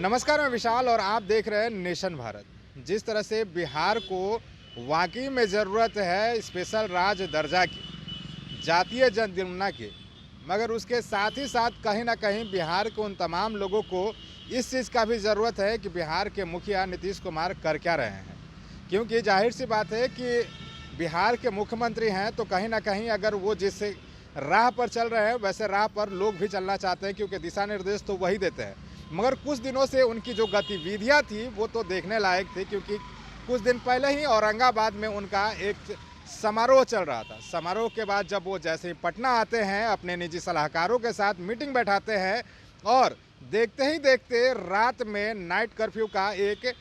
नमस्कार, मैं विशाल और आप देख रहे हैं नेशन भारत। जिस तरह से बिहार को वाकई में ज़रूरत है स्पेशल राज्य दर्जा की, जातीय जनगणना की, मगर उसके साथ ही साथ कहीं ना कहीं बिहार के उन तमाम लोगों को इस चीज़ का भी ज़रूरत है कि बिहार के मुखिया नीतीश कुमार कर क्या रहे हैं। क्योंकि जाहिर सी बात है कि बिहार के मुख्यमंत्री हैं, तो कहीं ना कहीं अगर वो जिस राह पर चल रहे हैं वैसे राह पर लोग भी चलना चाहते हैं, क्योंकि दिशा निर्देश तो वही देते हैं। मगर कुछ दिनों से उनकी जो गतिविधियां थी वो तो देखने लायक थी, क्योंकि कुछ दिन पहले ही औरंगाबाद में उनका एक समारोह चल रहा था। समारोह के बाद जब वो जैसे ही पटना आते हैं, अपने निजी सलाहकारों के साथ मीटिंग बैठाते हैं और देखते ही देखते रात में नाइट कर्फ्यू का एक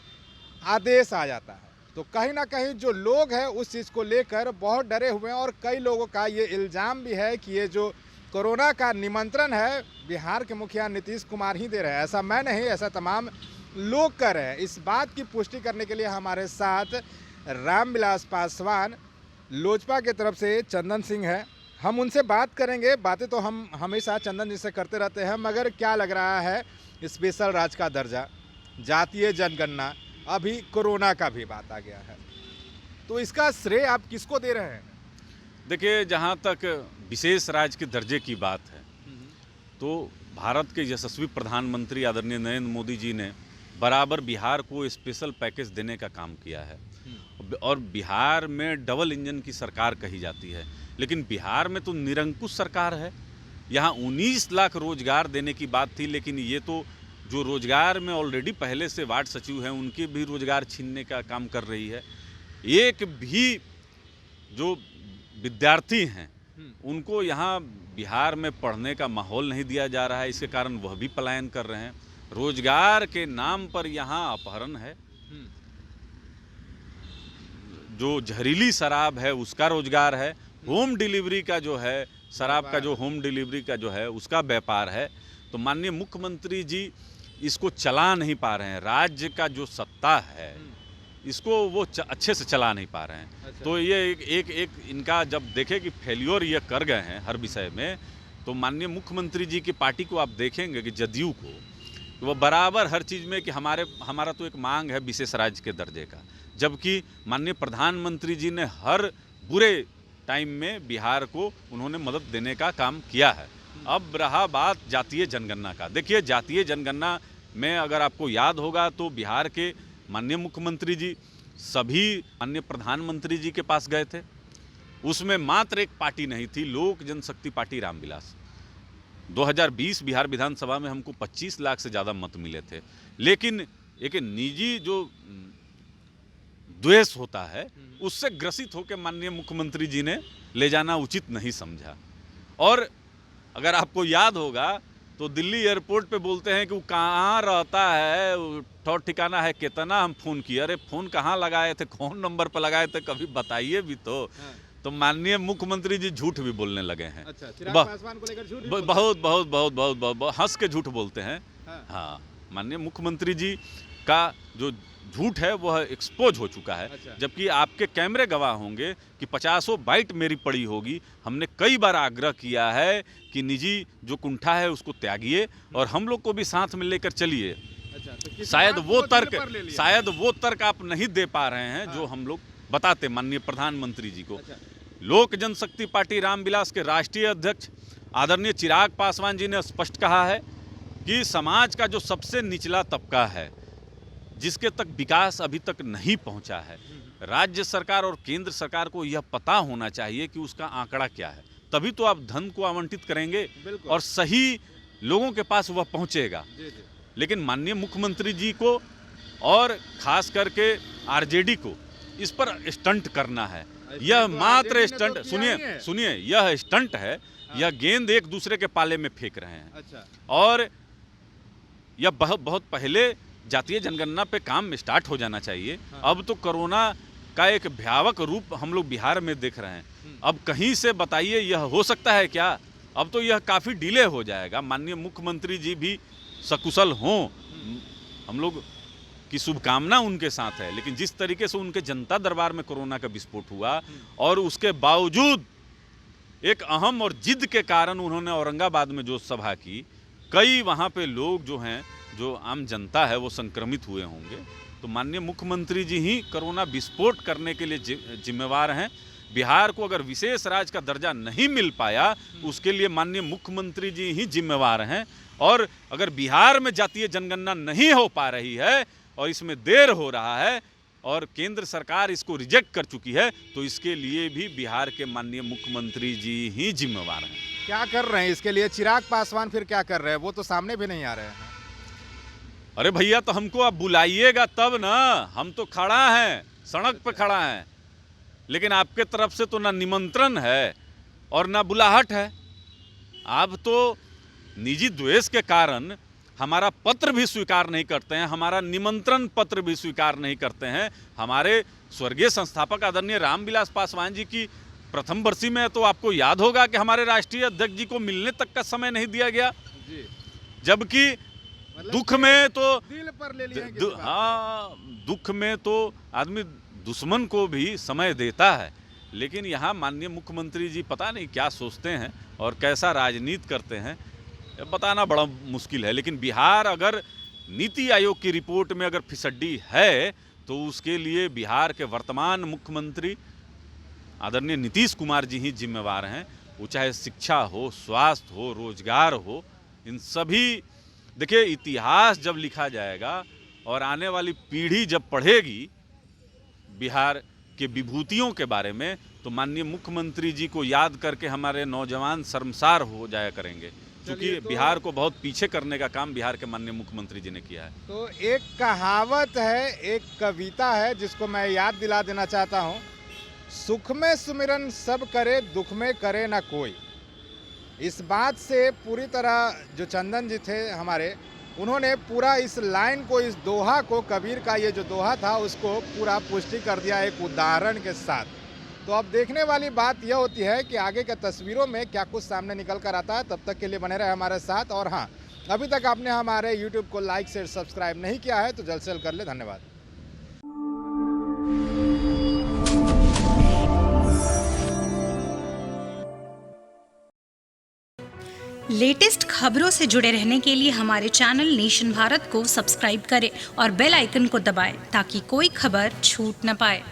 आदेश आ जाता है। तो कहीं ना कहीं जो लोग हैं उस चीज़ को लेकर बहुत डरे हुए हैं और कई लोगों का ये इल्ज़ाम भी है कि ये जो कोरोना का निमंत्रण है बिहार के मुखिया नीतीश कुमार ही दे रहे हैं। ऐसा मैं नहीं, ऐसा तमाम लोग कर रहे हैं। इस बात की पुष्टि करने के लिए हमारे साथ रामविलास पासवान लोजपा की तरफ से चंदन सिंह है। हम उनसे बात करेंगे। बातें तो हम हमेशा चंदन जी से करते रहते हैं, मगर क्या लग रहा है स्पेशल राज्य का दर्जा, जातीय जनगणना, अभी कोरोना का भी बात आ गया है, तो इसका श्रेय आप किसको दे रहे हैं? देखिए, जहाँ तक विशेष राज्य के दर्जे की बात है तो भारत के यशस्वी प्रधानमंत्री आदरणीय नरेंद्र मोदी जी ने बराबर बिहार को स्पेशल पैकेज देने का काम किया है। और बिहार में डबल इंजन की सरकार कही जाती है, लेकिन बिहार में तो निरंकुश सरकार है। यहाँ 19 लाख रोजगार देने की बात थी, लेकिन ये तो जो रोजगार में ऑलरेडी पहले से वार्ड सचिव हैं उनके भी रोजगार छीनने का काम कर रही है। एक भी जो विद्यार्थी हैं उनको यहाँ बिहार में पढ़ने का माहौल नहीं दिया जा रहा है, इसके कारण वह भी पलायन कर रहे हैं। रोजगार के नाम पर यहाँ अपहरण है। जो जहरीली शराब है उसका रोजगार है, होम डिलीवरी का जो है, शराब का जो होम डिलीवरी का जो है उसका व्यापार है। तो माननीय मुख्यमंत्री जी इसको चला नहीं पा रहे हैं। राज्य का जो सत्ता है इसको वो अच्छे से चला नहीं पा रहे हैं। अच्छा। तो ये एक इनका जब देखे कि फेल्योर ये कर गए हैं हर विषय में, तो माननीय मुख्यमंत्री जी की पार्टी को आप देखेंगे कि जदयू को, तो वो बराबर हर चीज़ में कि हमारा तो एक मांग है विशेष राज्य के दर्जे का, जबकि माननीय प्रधानमंत्री जी ने हर बुरे टाइम में बिहार को उन्होंने मदद देने का काम किया है। अब रहा बात जातीय जनगणना का। देखिए, जातीय जनगणना में अगर आपको याद होगा तो बिहार के माननीय मुख्यमंत्री जी सभी माननीय प्रधानमंत्री जी के पास गए थे। उसमें मात्र एक पार्टी नहीं थी, लोक जनशक्ति पार्टी रामविलास। 2020 बिहार विधानसभा में हमको 25 लाख से ज़्यादा मत मिले थे, लेकिन एक निजी जो द्वेष होता है उससे ग्रसित होकर माननीय मुख्यमंत्री जी ने ले जाना उचित नहीं समझा। और अगर आपको याद होगा तो दिल्ली एयरपोर्ट पे बोलते हैं कि वो कहाँ रहता है, ठौर ठिकाना है कितना, हम फ़ोन किए। अरे फ़ोन कहाँ लगाए थे, कौन नंबर पर लगाए थे, कभी बताइए भी तो। तो माननीय मुख्यमंत्री जी झूठ भी बोलने लगे हैं। अच्छा, चिराग पासवान को लेकर झूठ बहुत बहुत बहुत बहुत बहुत हंस के झूठ बोलते हैं। हाँ, माननीय मुख्यमंत्री जी का जो झूठ है वह एक्सपोज हो चुका है। अच्छा। जबकि आपके कैमरे गवाह होंगे कि 50 बाइट मेरी पड़ी होगी। हमने कई बार आग्रह किया है कि निजी जो कुंठा है उसको त्यागिए और हम लोग को भी साथ में लेकर चलिए। अच्छा, तो शायद वो तर्क आप नहीं दे पा रहे हैं। हाँ। जो हम लोग बताते माननीय प्रधानमंत्री जी को। अच्छा। लोक जनशक्ति पार्टी रामविलास के राष्ट्रीय अध्यक्ष आदरणीय चिराग पासवान जी ने स्पष्ट कहा है कि समाज का जो सबसे निचला तबका है, जिसके तक विकास अभी तक नहीं पहुंचा है, राज्य सरकार और केंद्र सरकार को यह पता होना चाहिए कि उसका आंकड़ा क्या है, तभी तो आप धन को आवंटित करेंगे और सही लोगों के पास वह पहुंचेगा। लेकिन माननीय मुख्यमंत्री जी को और खास करके आरजेडी को इस पर स्टंट करना है। यह मात्र स्टंट, सुनिए यह स्टंट है। यह गेंद एक दूसरे के पाले में फेंक रहे हैं। अच्छा। और यह बहुत पहले जातीय जनगणना पे काम स्टार्ट हो जाना चाहिए। हाँ। अब तो कोरोना का एक भयावह रूप हम लोग बिहार में देख रहे हैं। अब कहीं से बताइए यह हो सकता है क्या? अब तो यह काफ़ी डिले हो जाएगा। माननीय मुख्यमंत्री जी भी सकुशल हों, हम लोग की शुभकामना उनके साथ है, लेकिन जिस तरीके से उनके जनता दरबार में कोरोना का विस्फोट हुआ और उसके बावजूद एक अहम और जिद के कारण उन्होंने औरंगाबाद में जो सभा की, कई वहाँ पे लोग जो हैं जो आम जनता है वो संक्रमित हुए होंगे, तो माननीय मुख्यमंत्री जी ही कोरोना विस्फोट करने के लिए जिम्मेवार हैं। बिहार को अगर विशेष राज्य का दर्जा नहीं मिल पाया, उसके लिए माननीय मुख्यमंत्री जी ही जिम्मेवार हैं। और अगर बिहार में जातीय जनगणना नहीं हो पा रही है और इसमें देर हो रहा है और केंद्र सरकार इसको रिजेक्ट कर चुकी है, तो इसके लिए भी बिहार के माननीय मुख्यमंत्री जी ही जिम्मेवार हैं। क्या कर रहे हैं इसके लिए? चिराग पासवान फिर क्या कर रहे हैं? वो तो सामने भी नहीं आ रहे हैं। अरे भैया, तो हमको आप बुलाइएगा तब ना, हम तो खड़ा हैं, सड़क पे खड़ा हैं, लेकिन आपके तरफ से तो ना निमंत्रण है और ना बुलाहट है। आप तो निजी द्वेष के कारण हमारा पत्र भी स्वीकार नहीं करते हैं, हमारा निमंत्रण पत्र भी स्वीकार नहीं करते हैं। हमारे स्वर्गीय संस्थापक आदरणीय रामविलास पासवान जी की प्रथम बरसी में तो आपको याद होगा कि हमारे राष्ट्रीय अध्यक्ष जी को मिलने तक का समय नहीं दिया गया जी। जबकि दुख में तो दिल पर ले लिया हाँ, दुख में तो आदमी दुश्मन को भी समय देता है, लेकिन यहाँ माननीय मुख्यमंत्री जी पता नहीं क्या सोचते हैं और कैसा राजनीति करते हैं, बताना बड़ा मुश्किल है। लेकिन बिहार अगर नीति आयोग की रिपोर्ट में अगर फिसड्डी है, तो उसके लिए बिहार के वर्तमान मुख्यमंत्री आदरणीय नीतीश कुमार जी ही जिम्मेवार हैं। वो चाहे शिक्षा हो, स्वास्थ्य हो, रोजगार हो, इन सभी, देखिए इतिहास जब लिखा जाएगा और आने वाली पीढ़ी जब पढ़ेगी बिहार के विभूतियों के बारे में, तो माननीय मुख्यमंत्री जी को याद करके हमारे नौजवान शर्मसार हो जाया करेंगे, क्योंकि बिहार को बहुत पीछे करने का काम बिहार के माननीय मुख्यमंत्री जी ने किया है। तो एक कहावत है, एक कविता है जिसको मैं याद दिला देना चाहता हूँ, सुख में सुमिरन सब करे, दुख में करे ना कोई। इस बात से पूरी तरह जो चंदन जी थे हमारे, उन्होंने पूरा इस लाइन को, इस दोहा को, कबीर का ये जो दोहा था उसको पूरा पुष्टि कर दिया एक उदाहरण के साथ। तो अब देखने वाली बात यह होती है कि आगे के तस्वीरों में क्या कुछ सामने निकल कर आता है। तब तक के लिए बने रहे हमारे साथ। और हाँ, अभी तक आपने हमारे YouTube को लाइक शेयर सब्सक्राइब नहीं किया है तो जल्द से जल्द कर ले। धन्यवाद। लेटेस्ट खबरों से जुड़े रहने के लिए हमारे चैनल नेशन भारत को सब्सक्राइब करें और बेल आइकन को दबाएं ताकि कोई खबर छूट न पाए।